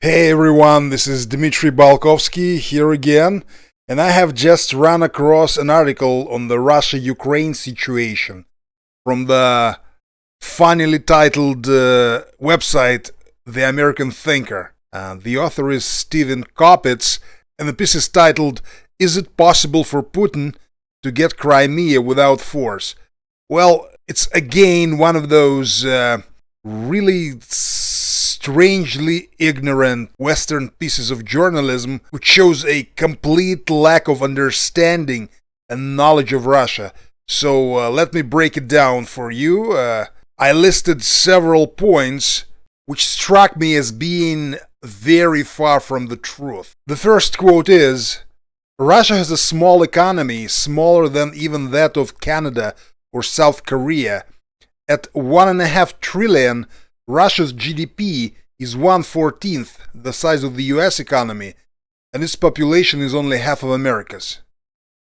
Hey everyone, this is Dmitry Balkovsky here again, and I have just run across an article on the Russia-Ukraine situation from the funnily titled website The American Thinker. The author is Stephen Kopitz, and the piece is titled, "Is it possible for Putin to get Crimea without force?" Well, it's again one of those really strangely ignorant Western pieces of journalism which shows a complete lack of understanding and knowledge of Russia. So let me break it down for you. I listed several points which struck me as being very far from the truth. The first quote is, "Russia has a small economy, smaller than even that of Canada or South Korea. At 1.5 trillion, Russia's GDP is 1/14th the size of the US economy, and its population is only half of America's."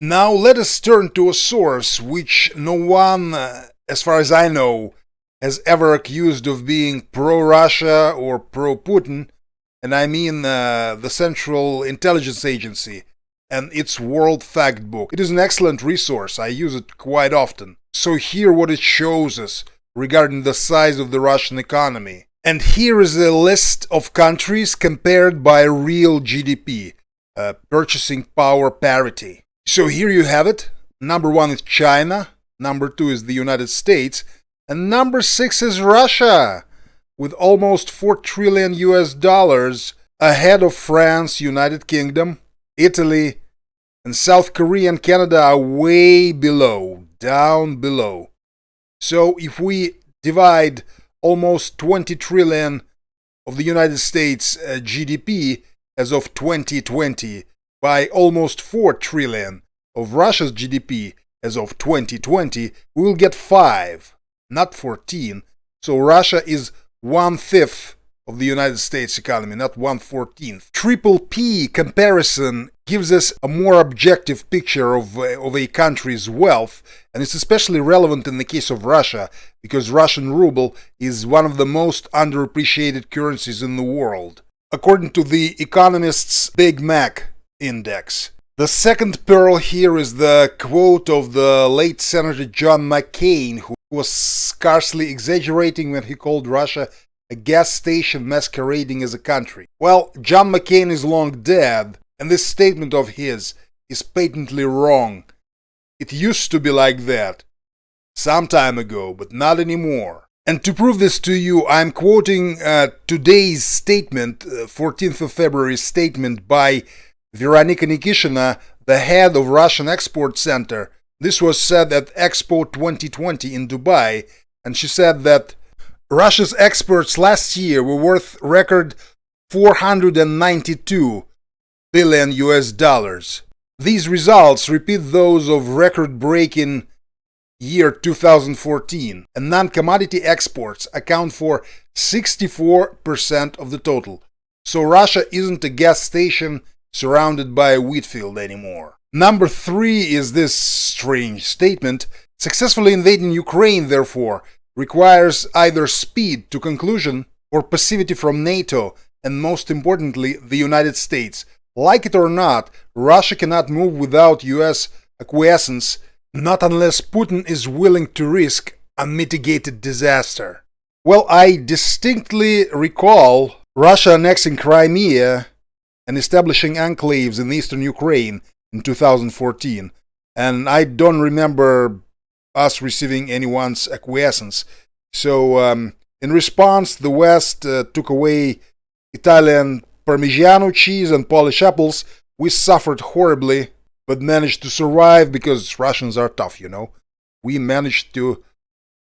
Now let us turn to a source which no one, as far as I know, has ever accused of being pro-Russia or pro-Putin, and I mean the Central Intelligence Agency and its World Factbook. It is an excellent resource. I use it quite often. So here what it shows us regarding the size of the Russian economy. And here is a list of countries compared by real GDP, purchasing power parity. So here you have it. Number 1 is China, number 2 is the United States, and number 6 is Russia, with almost 4 trillion US dollars, ahead of France, United Kingdom, Italy, and South Korea and Canada are way below, down below. So if we divide almost 20 trillion of the United States GDP as of 2020 by almost 4 trillion of Russia's GDP as of 2020, we will get 5, not 14. So Russia is 1/5 of the United States economy, not 1/14th. Triple P comparison gives us a more objective picture of a country's wealth, and it's especially relevant in the case of Russia, because Russian ruble is one of the most underappreciated currencies in the world, according to the Economist's Big Mac index. The second pearl here is the quote of the late Senator John McCain, who was scarcely exaggerating when he called Russia a gas station masquerading as a country. Well, John McCain is long dead, and this statement of his is patently wrong. It used to be like that some time ago, but not anymore. And to prove this to you, I'm quoting today's statement, 14th of February statement by Veronika Nikishina, the head of Russian Export Center. This was said at Expo 2020 in Dubai, and she said that Russia's exports last year were worth record 492 billion US dollars. These results repeat those of record-breaking year 2014, and non-commodity exports account for 64% of the total. So Russia isn't a gas station surrounded by a wheat field anymore. Number 3 is this strange statement: "Successfully invading Ukraine, therefore, requires either speed to conclusion or passivity from NATO, and most importantly, the United States. Like it or not, Russia cannot move without US acquiescence, not unless Putin is willing to risk unmitigated disaster." Well, I distinctly recall Russia annexing Crimea and establishing enclaves in eastern Ukraine in 2014, and I don't remember us receiving anyone's acquiescence. So, in response, the West took away Italian Parmigiano cheese and Polish apples. We suffered horribly, but managed to survive because Russians are tough, you know. We managed to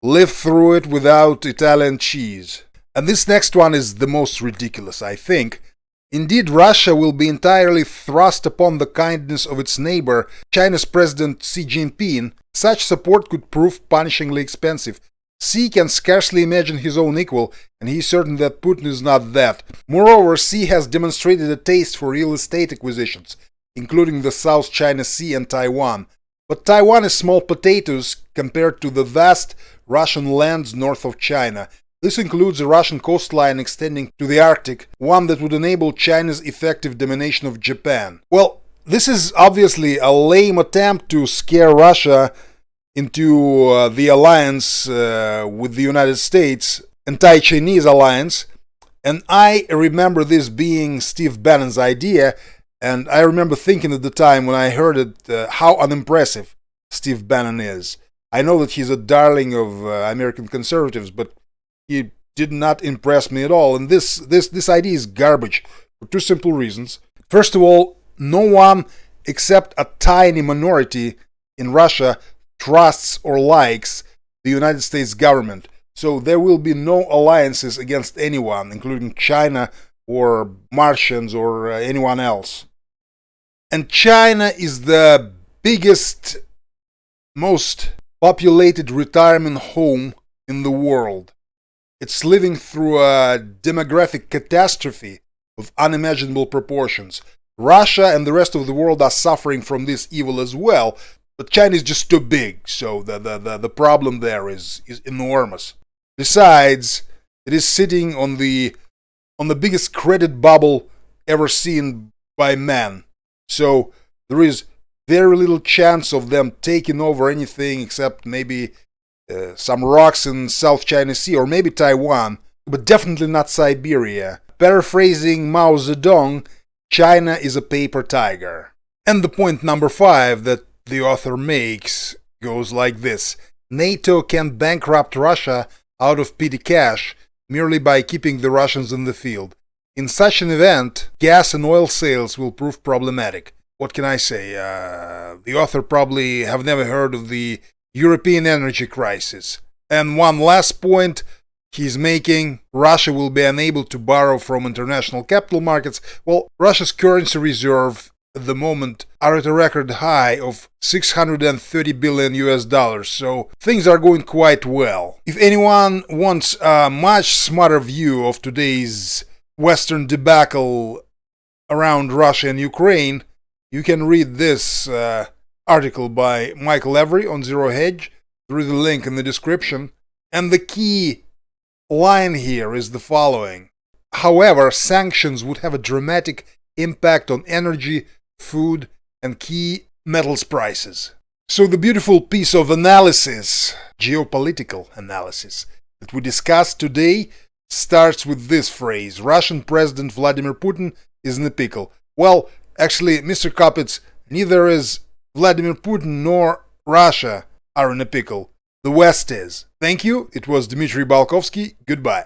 live through it without Italian cheese. And this next one is the most ridiculous, I think. Indeed, Russia will be entirely thrust upon the kindness of its neighbor, China's President Xi Jinping. Such support could prove punishingly expensive. Xi can scarcely imagine his own equal, and he is certain that Putin is not that. Moreover, Xi has demonstrated a taste for real estate acquisitions, including the South China Sea and Taiwan. But Taiwan is small potatoes compared to the vast Russian lands north of China. This includes a Russian coastline extending to the Arctic, one that would enable China's effective domination of Japan. Well, this is obviously a lame attempt to scare Russia into the alliance with the United States, anti-Chinese alliance, and I remember this being Steve Bannon's idea, and I remember thinking at the time when I heard it how unimpressive Steve Bannon is. I know that he's a darling of American conservatives, but he did not impress me at all, and this idea is garbage for two simple reasons. First of all, no one except a tiny minority in Russia trusts or likes the United States government. So there will be no alliances against anyone, including China or Martians or anyone else. And China is the biggest, most populated retirement home in the world. It's living through a demographic catastrophe of unimaginable proportions. Russia and the rest of the world are suffering from this evil as well, but China is just too big, so the problem there is enormous. Besides, it is sitting on the biggest credit bubble ever seen by man. So there is very little chance of them taking over anything except maybe some rocks in South China Sea or maybe Taiwan, but definitely not Siberia. Paraphrasing Mao Zedong, China is a paper tiger. And the point number 5 that the author makes goes like this: NATO can bankrupt Russia out of petty cash merely by keeping the Russians in the field. In such an event, gas and oil sales will prove problematic. What can I say? The author probably have never heard of the European energy crisis. And one last point he's making: Russia will be unable to borrow from international capital markets. Well, Russia's currency reserve at the moment are at a record high of $630 billion US, so things are going quite well. If anyone wants a much smarter view of today's Western debacle around Russia and Ukraine, you can read this article by Michael Every on Zero Hedge through the link in the description. And the key line here is the following: however, sanctions would have a dramatic impact on energy, food, and key metals prices. So the beautiful piece of analysis, geopolitical analysis, that we discussed today starts with this phrase: Russian President Vladimir Putin is in a pickle. Well, actually, Mr. Kopitz, neither is Vladimir Putin nor Russia are in a pickle. The West is. Thank you. It was Dmitry Balkovsky. Goodbye.